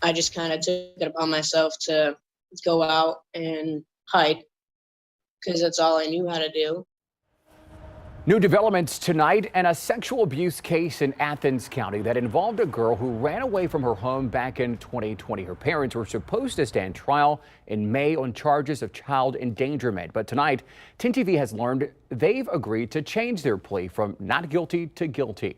I just kind of took it upon myself to go out and hike because that's all I knew how to do. New developments tonight and a sexual abuse case in Athens County that involved a girl who ran away from her home back in 2020. Her parents were supposed to stand trial in May on charges of child endangerment. But tonight, 10 TV has learned they've agreed to change their plea from not guilty to guilty.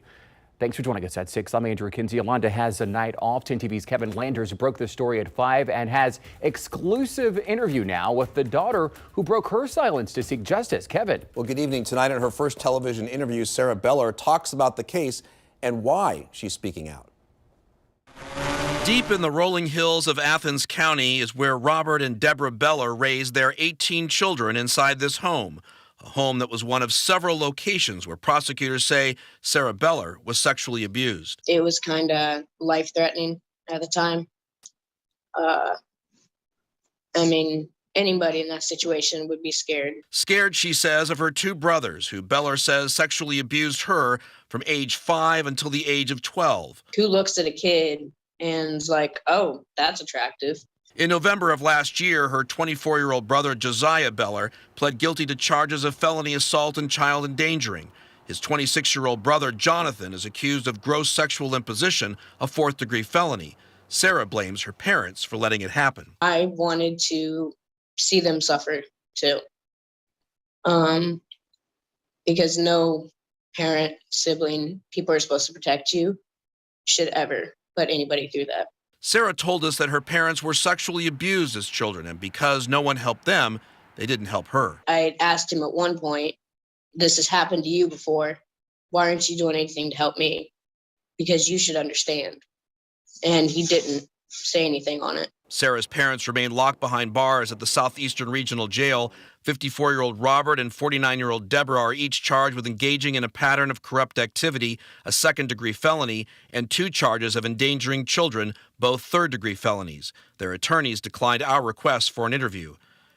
Thanks for joining us at 6. I'm Andrew Kinsey. Yolanda has a night off. 10 TV's Kevin Landers broke the story at 5 and has exclusive interview now with the daughter who broke her silence to seek justice. Kevin. Well, good evening. Tonight in her first television interview, Sarah Bellar talks about the case and why she's speaking out. Deep in the rolling hills of Athens County is where Robert and Deborah Bellar raised their 18 children inside this home. A home that was one of several locations where prosecutors say Sarah Bellar was sexually abused. It was kind of life-threatening at the time. Anybody in that situation would be scared. Scared, she says, of her two brothers, who Bellar says sexually abused her from age 5 until the age of 12. Who looks at a kid and is like, oh, that's attractive? In November of last year, her 24-year-old brother, Josiah Bellar, pled guilty to charges of felony assault and child endangering. His 26-year-old brother, Jonathan, is accused of gross sexual imposition, a 4th-degree felony. Sarah blames her parents for letting it happen. I wanted to see them suffer, too. Because no parent, sibling, people are supposed to protect you, should ever put anybody through that. Sarah told us that her parents were sexually abused as children, and because no one helped them, they didn't help her. I had asked him at one point, this has happened to you before. Why aren't you doing anything to help me? Because you should understand. And he didn't say anything on it. Sarah's parents remain locked behind bars at the Southeastern Regional Jail. 54-year-old Robert and 49-year-old Deborah are each charged with engaging in a pattern of corrupt activity, a 2nd-degree felony, and 2 charges of endangering children, both 3rd-degree felonies. Their attorneys declined our request for an interview.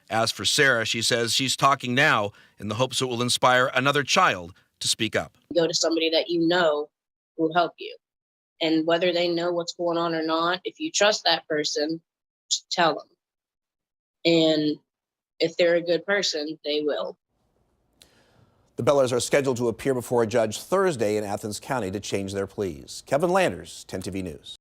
As for Sarah, she says she's talking now in the hopes it will inspire another child to speak up. Go to somebody that you know will help you. And whether they know what's going on or not, if you trust that person, just tell them. And if they're a good person, they will. The Bellars are scheduled to appear before a judge Thursday in Athens County to change their pleas. Kevin Landers, 10 TV News.